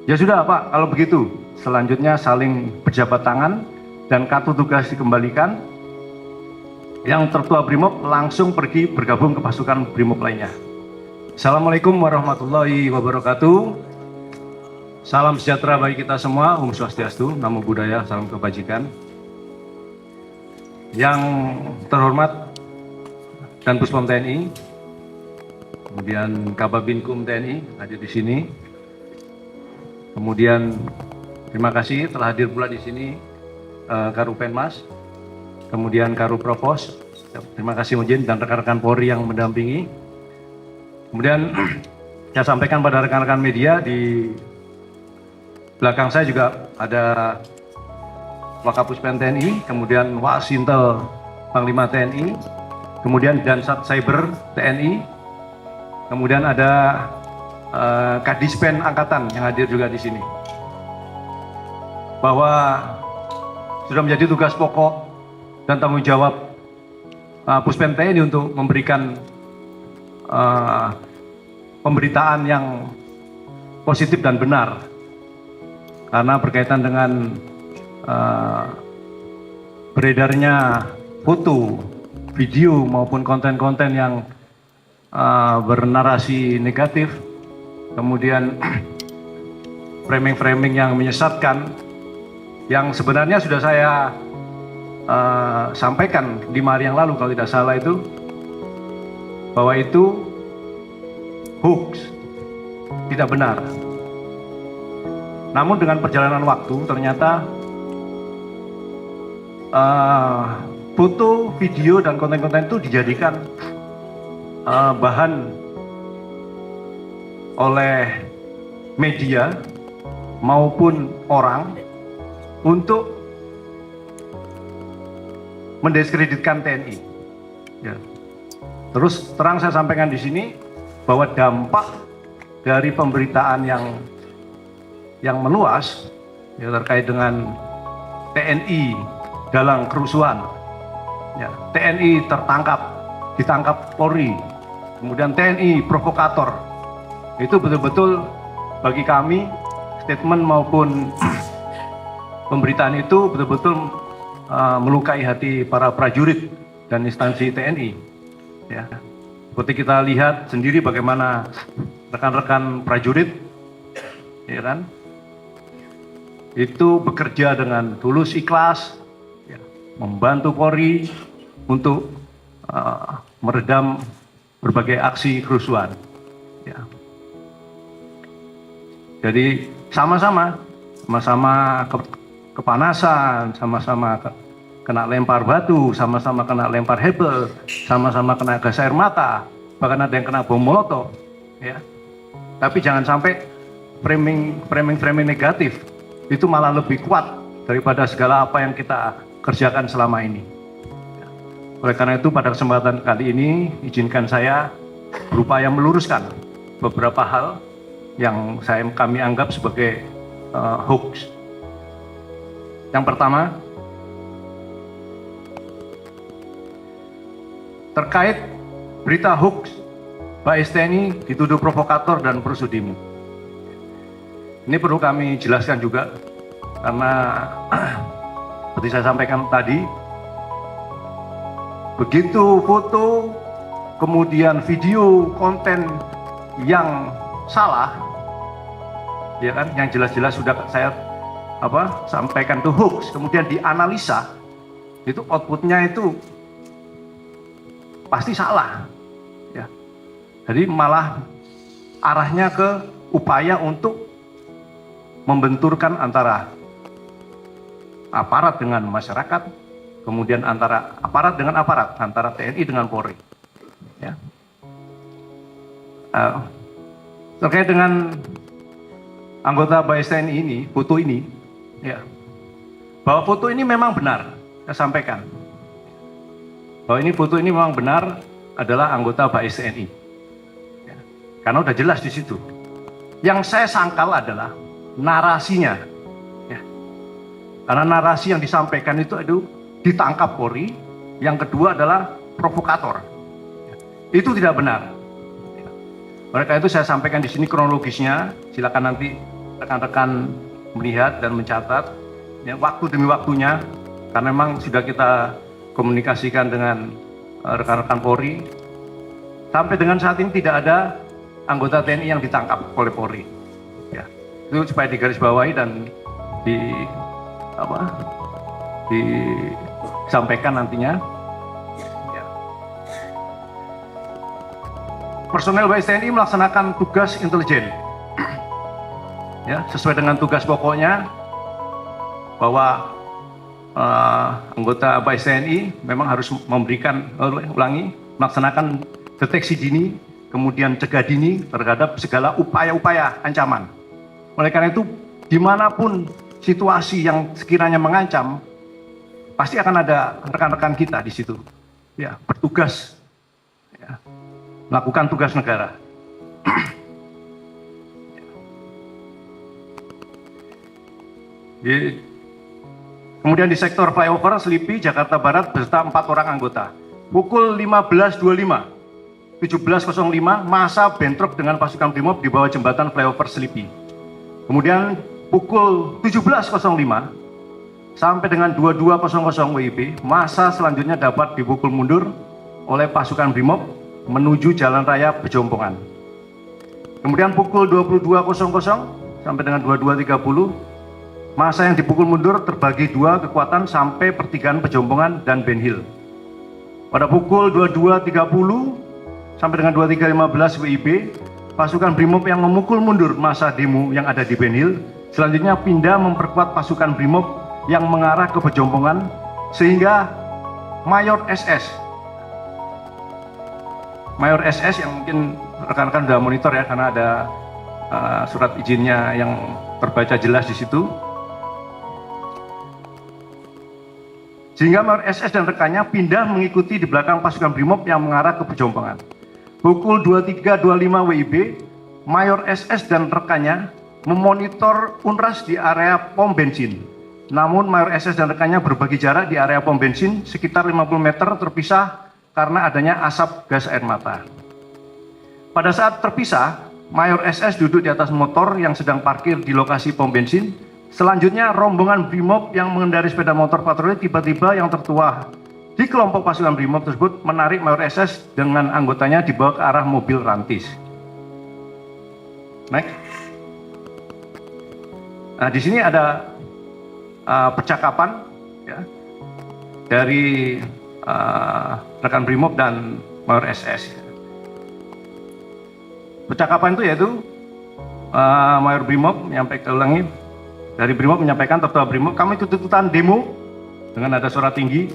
Ya sudah Pak, kalau begitu selanjutnya saling berjabat tangan dan kartu tugas dikembalikan. Yang tertua Brimob langsung pergi bergabung ke pasukan Brimob lainnya. Assalamualaikum warahmatullahi wabarakatuh. Salam sejahtera bagi kita semua, Om Swastiastu, Namo Buddhaya, salam kebajikan. Yang terhormat Dan Puspom TNI, kemudian Kababinkum TNI hadir di sini. Kemudian terima kasih telah hadir pula di sini Karupenmas, kemudian Karu Propos, terima kasih Mujin dan rekan-rekan Polri yang mendampingi. Kemudian saya sampaikan pada rekan-rekan media, di belakang saya juga ada Wakapuspen TNI, kemudian Wasintel Panglima TNI, kemudian Dansat Cyber TNI, kemudian ada Kadispen Angkatan yang hadir juga di sini. Bahwa sudah menjadi tugas pokok dan tanggung jawab Puspen TNI untuk memberikan pemberitaan yang positif dan benar, karena berkaitan dengan beredarnya foto, video maupun konten-konten yang bernarasi negatif, kemudian framing-framing yang menyesatkan, yang sebenarnya sudah saya sampaikan 5 hari yang lalu kalau tidak salah itu, bahwa itu hoax, tidak benar. Namun dengan perjalanan waktu ternyata foto, video, dan konten-konten itu dijadikan bahan oleh media maupun orang untuk mendiskreditkan TNI. Ya. Terus terang saya sampaikan di sini bahwa dampak dari pemberitaan yang meluas ya, terkait dengan TNI dalam kerusuhan, ya, TNI ditangkap Polri, kemudian TNI provokator, itu betul-betul bagi kami statement maupun pemberitaan itu betul-betul melukai hati para prajurit dan instansi TNI. Ya. Seperti kita lihat sendiri bagaimana rekan-rekan prajurit, ya kan, itu bekerja dengan tulus ikhlas, ya, membantu Polri untuk meredam berbagai aksi kerusuhan. Ya. Jadi sama-sama kepanasan, sama-sama kena lempar batu, sama-sama kena lempar hebel, sama-sama kena gas air mata, bahkan ada yang kena bom molotov, ya. Tapi jangan sampai framing negatif itu malah lebih kuat daripada segala apa yang kita kerjakan selama ini. Oleh karena itu pada kesempatan kali ini izinkan saya berupaya meluruskan beberapa hal yang kami anggap sebagai hoax. Yang pertama, terkait berita hoax Bais TNI dituduh provokator dan bersudimo. Ini perlu kami jelaskan juga, karena seperti saya sampaikan tadi, begitu foto, kemudian video, konten yang salah, ya kan, yang jelas-jelas sudah saya sampaikan itu hoax, kemudian dianalisa, itu outputnya itu pasti salah, ya. Jadi malah arahnya ke upaya untuk membenturkan antara aparat dengan masyarakat, kemudian antara aparat dengan aparat, antara TNI dengan Polri. Ya. Terkait dengan anggota Bais TNI ini, foto ini, ya, bahwa foto ini memang benar, saya sampaikan. Bahwa ini foto ini memang benar adalah anggota Bais TNI. Ya. Karena udah jelas di situ. Yang saya sangkal adalah narasinya. Ya. Karena narasi yang disampaikan itu ditangkap Polri, yang kedua adalah provokator. Ya. Itu tidak benar. Ya. Oleh karena itu saya sampaikan di sini kronologisnya, silakan nanti rekan-rekan melihat dan mencatat ya, waktu demi waktunya, karena memang sudah kita komunikasikan dengan rekan-rekan Polri. Sampai dengan saat ini tidak ada anggota TNI yang ditangkap oleh Polri. Ya, itu supaya digarisbawahi dan disampaikan nantinya. Ya. Personel BAIS TNI melaksanakan tugas intelijen. Ya, sesuai dengan tugas pokoknya bahwa anggota BAIS TNI memang harus melaksanakan deteksi dini, kemudian cegah dini terhadap segala upaya-upaya ancaman. Oleh karena itu, dimanapun situasi yang sekiranya mengancam, pasti akan ada rekan-rekan kita di situ, ya, bertugas, ya, melakukan tugas negara. Kemudian di sektor flyover Selipi, Jakarta Barat beserta 4 orang anggota. Pukul 15.25, 17.05, massa bentrok dengan pasukan Brimob di bawah jembatan flyover Selipi. Kemudian pukul 17.05 sampai dengan 22.00 WIB, massa selanjutnya dapat dipukul mundur oleh pasukan Brimob menuju Jalan Raya Pejompongan. Kemudian pukul 22.00 sampai dengan 22.30, massa yang dipukul mundur terbagi 2 kekuatan sampai pertigaan Pejompongan dan Ben Hill. Pada pukul 22.30 sampai dengan 23.15 WIB, pasukan Brimob yang memukul mundur massa demo yang ada di Ben Hill selanjutnya pindah memperkuat pasukan Brimob yang mengarah ke Pejompongan, sehingga Mayor SS yang mungkin rekan-rekan sudah monitor ya, karena ada surat izinnya yang terbaca jelas di situ. Sehingga Mayor SS dan rekannya pindah mengikuti di belakang pasukan Brimob yang mengarah ke Pejompongan. Pukul 23.25 WIB, Mayor SS dan rekannya memonitor UNRAS di area pom bensin. Namun Mayor SS dan rekannya berbagi jarak di area pom bensin sekitar 50 meter terpisah karena adanya asap gas air mata. Pada saat terpisah, Mayor SS duduk di atas motor yang sedang parkir di lokasi pom bensin. Selanjutnya rombongan Brimob yang mengendarai sepeda motor patroli tiba-tiba yang tertua di kelompok pasukan Brimob tersebut menarik Mayor SS dengan anggotanya dibawa ke arah mobil rantis. Next. Nah, di sini ada percakapan ya, dari rekan Brimob dan Mayor SS. Percakapan itu yaitu Mayor Brimob dari Brimob menyampaikan, tertua Brimob, kamu ikut-ikutan demo dengan nada suara tinggi.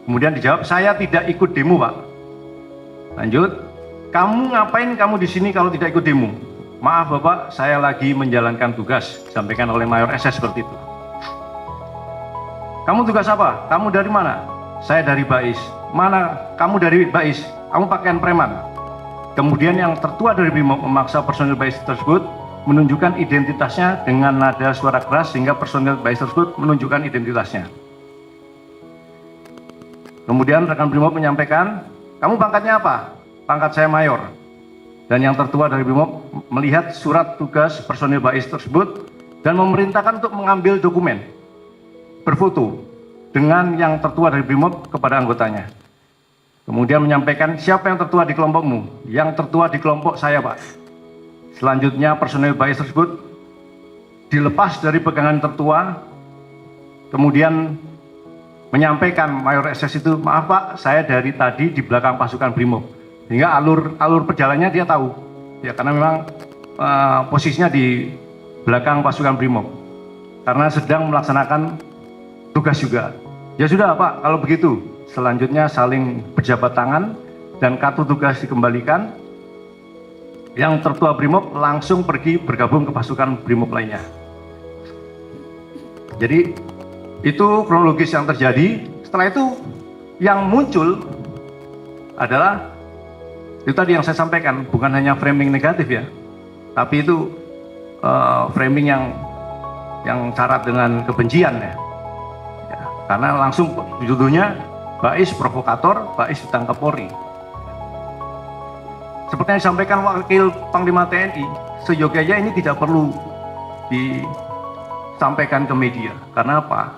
Kemudian dijawab, saya tidak ikut demo, Pak. Lanjut, kamu ngapain kamu di sini kalau tidak ikut demo? Maaf Bapak, saya lagi menjalankan tugas, disampaikan oleh Mayor SS seperti itu. Kamu tugas apa? Kamu dari mana? Saya dari BAIS. Mana? Kamu dari BAIS. Kamu pakaian preman. Kemudian yang tertua dari Brimob memaksa personil BAIS tersebut menunjukkan identitasnya dengan nada suara keras sehingga personil BAIS tersebut menunjukkan identitasnya. Kemudian rekan Brimob menyampaikan, kamu pangkatnya apa? Pangkat saya Mayor. Dan yang tertua dari Brimob melihat surat tugas personil BAIS tersebut dan memerintahkan untuk mengambil dokumen berfoto dengan yang tertua dari Brimob kepada anggotanya. Kemudian menyampaikan, siapa yang tertua di kelompokmu? Yang tertua di kelompok saya, Pak. Selanjutnya personil BAIS tersebut dilepas dari pegangan tertua, kemudian menyampaikan Mayor SS itu, maaf Pak, saya dari tadi di belakang pasukan Brimob. Sehingga alur perjalanannya dia tahu, ya, karena memang posisinya di belakang pasukan Brimob, karena sedang melaksanakan tugas juga. Ya sudah Pak, kalau begitu, selanjutnya saling berjabat tangan dan kartu tugas dikembalikan. Yang tertua Brimob langsung pergi bergabung ke pasukan Brimob lainnya. Jadi itu kronologis yang terjadi. Setelah itu yang muncul adalah itu tadi yang saya sampaikan, bukan hanya framing negatif ya, tapi itu framing yang syarat dengan kebencian ya. Karena langsung judulnya BAIS provokator, BAIS ditangkap Polri. Seperti yang disampaikan Wakil Panglima TNI, seyogyanya ini tidak perlu disampaikan ke media. Karena apa?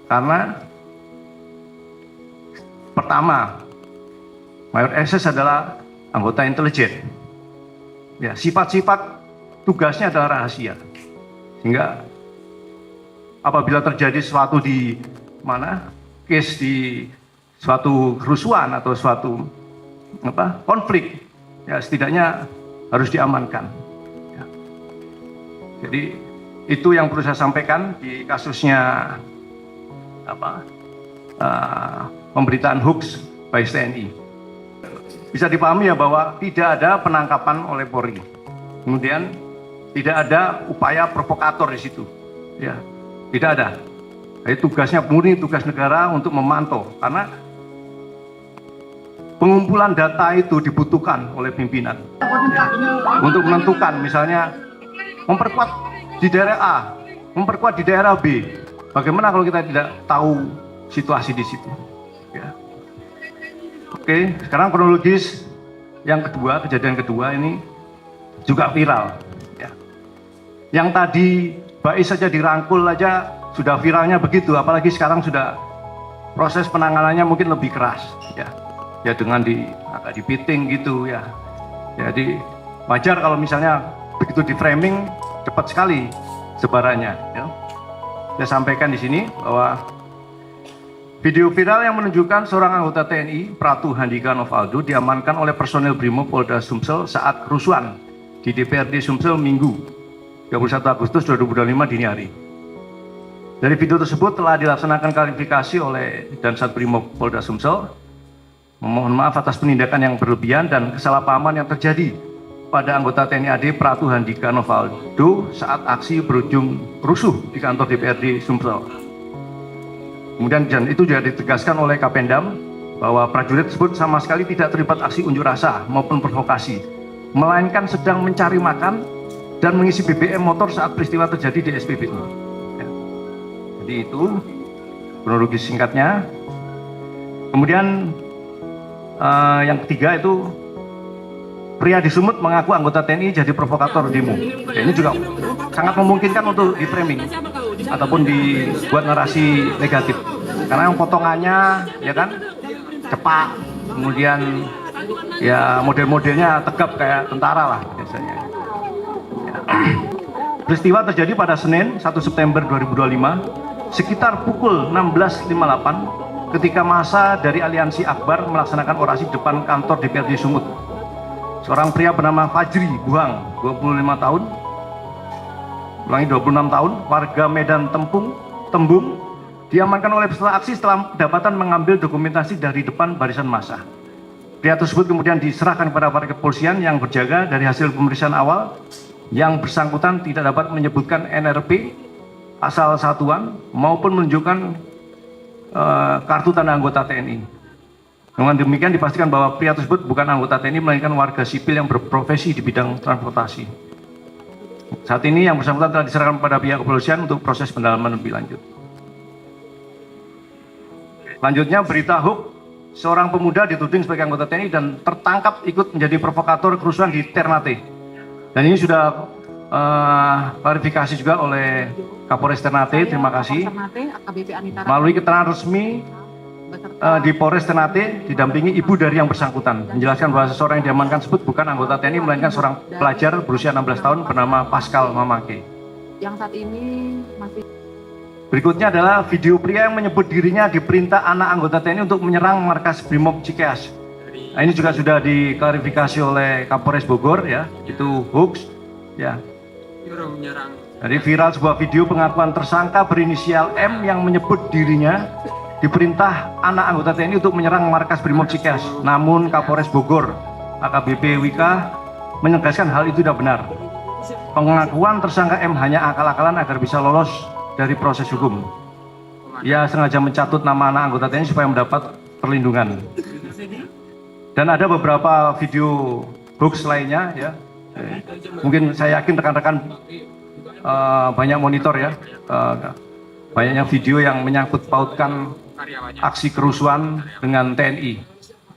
Karena pertama, Mayor SS adalah anggota intelijen. Ya, sifat-sifat tugasnya adalah rahasia. Sehingga apabila terjadi sesuatu di mana, case di suatu kerusuhan atau suatu konflik, ya setidaknya harus diamankan. Ya. Jadi itu yang perlu saya sampaikan di kasusnya pemberitaan hoax by TNI. Bisa dipahami ya bahwa tidak ada penangkapan oleh Polri, kemudian tidak ada upaya provokator di situ, ya tidak ada. Jadi tugasnya murni tugas negara untuk memantau, karena pengumpulan data itu dibutuhkan oleh pimpinan untuk menentukan, misalnya memperkuat di daerah A, memperkuat di daerah B. Bagaimana kalau kita tidak tahu situasi di situ? Ya. Oke, sekarang kronologis yang kedua, kejadian kedua ini juga viral. Ya. Yang tadi Bais saja dirangkul aja sudah viralnya begitu, apalagi sekarang sudah proses penanganannya mungkin lebih keras. Ya dengan agak dipiting gitu ya. Jadi wajar kalau misalnya begitu di framing cepat sekali sebarannya. Ya. Saya sampaikan di sini bahwa video viral yang menunjukkan seorang anggota TNI, Pratu Handika Novaldo, diamankan oleh personel Brimob Polda Sumsel saat kerusuhan di DPRD Sumsel Minggu 21 Agustus 2025 dini hari. Dari video tersebut telah dilaksanakan klarifikasi oleh Dansat Brimob Polda Sumsel. Memohon maaf atas penindakan yang berlebihan dan kesalahpahaman yang terjadi pada anggota TNI AD Pratu Handika Novaldo saat aksi berujung rusuh di kantor DPRD Sumsel. Kemudian dan itu juga ditegaskan oleh Kapendam bahwa prajurit tersebut sama sekali tidak terlibat aksi unjuk rasa maupun provokasi, melainkan sedang mencari makan dan mengisi BBM motor saat peristiwa terjadi di SPBU. Ya. Jadi itu kronologis singkatnya. Kemudian yang ketiga itu pria di Sumut mengaku anggota TNI jadi provokator demo. Ya, ini juga sangat memungkinkan untuk di framing ataupun dibuat narasi negatif. Karena yang potongannya ya kan cepak, kemudian ya model-modelnya tegap kayak tentara lah biasanya. Ya. Peristiwa terjadi pada Senin 1 September 2025 sekitar pukul 16.58 ketika massa dari Aliansi Akbar melaksanakan orasi di depan kantor DPRD Sumut. Seorang pria bernama Fajri Buhang, 25 tahun, ulangi 26 tahun, warga Medan Tembung, diamankan oleh peserta aksi setelah kedapatan mengambil dokumentasi dari depan barisan massa. Pria tersebut kemudian diserahkan kepada aparat kepolisian yang berjaga. Dari hasil pemeriksaan awal, yang bersangkutan tidak dapat menyebutkan NRP, asal satuan, maupun menunjukkan kartu tanda anggota TNI. Dengan demikian dipastikan bahwa pria tersebut bukan anggota TNI melainkan warga sipil yang berprofesi di bidang transportasi. Saat ini yang bersangkutan telah diserahkan kepada pihak kepolisian untuk proses pendalaman lebih lanjut. Selanjutnya berita hoax, seorang pemuda dituding sebagai anggota TNI dan tertangkap ikut menjadi provokator kerusuhan di Ternate. Dan ini sudah klarifikasi juga oleh Kapolres Ternate, terima kasih. Melalui keterangan resmi di Polres Ternate didampingi ibu dari yang bersangkutan, menjelaskan bahwa seseorang yang diamankan tersebut bukan anggota TNI melainkan seorang pelajar berusia 16 tahun bernama Pascal Mamake. Yang saat ini masih. Berikutnya adalah video pria yang menyebut dirinya diperintah anak anggota TNI untuk menyerang markas Brimob Cikeas. Nah, ini juga sudah diklarifikasi oleh Kapolres Bogor ya, itu hoax ya. Jadi viral sebuah video pengakuan tersangka berinisial M yang menyebut dirinya diperintah anak anggota TNI untuk menyerang markas Brimob Cikeas. Namun Kapolres Bogor AKBP Wika menegaskan hal itu tidak benar. Pengakuan tersangka M hanya akal-akalan agar bisa lolos dari proses hukum. Ia sengaja mencatut nama anak anggota TNI supaya mendapat perlindungan. Dan ada beberapa video hoax lainnya ya. Mungkin saya yakin rekan-rekan banyak monitor ya, banyaknya video yang menyangkut pautkan aksi kerusuhan dengan TNI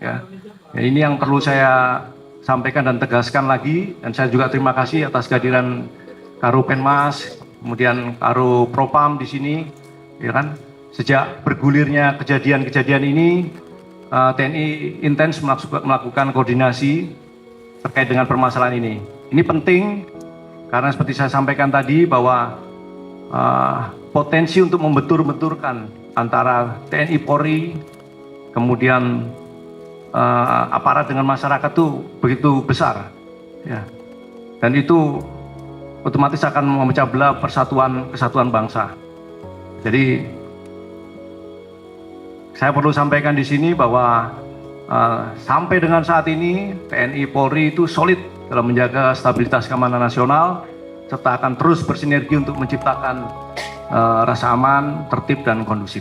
ya. Ya, ini yang perlu saya sampaikan dan tegaskan lagi, dan saya juga terima kasih atas kehadiran karo Penmas, kemudian karo Propam di sini, ya kan. Sejak bergulirnya kejadian-kejadian ini, TNI intens melakukan koordinasi terkait dengan permasalahan ini. Ini penting karena seperti saya sampaikan tadi bahwa potensi untuk membentur-benturkan antara TNI Polri, kemudian aparat dengan masyarakat itu begitu besar, ya. Dan itu otomatis akan memecah belah kesatuan bangsa. Jadi saya perlu sampaikan di sini bahwa sampai dengan saat ini TNI Polri itu solid dalam menjaga stabilitas keamanan nasional, serta akan terus bersinergi untuk menciptakan rasa aman, tertib, dan kondusif.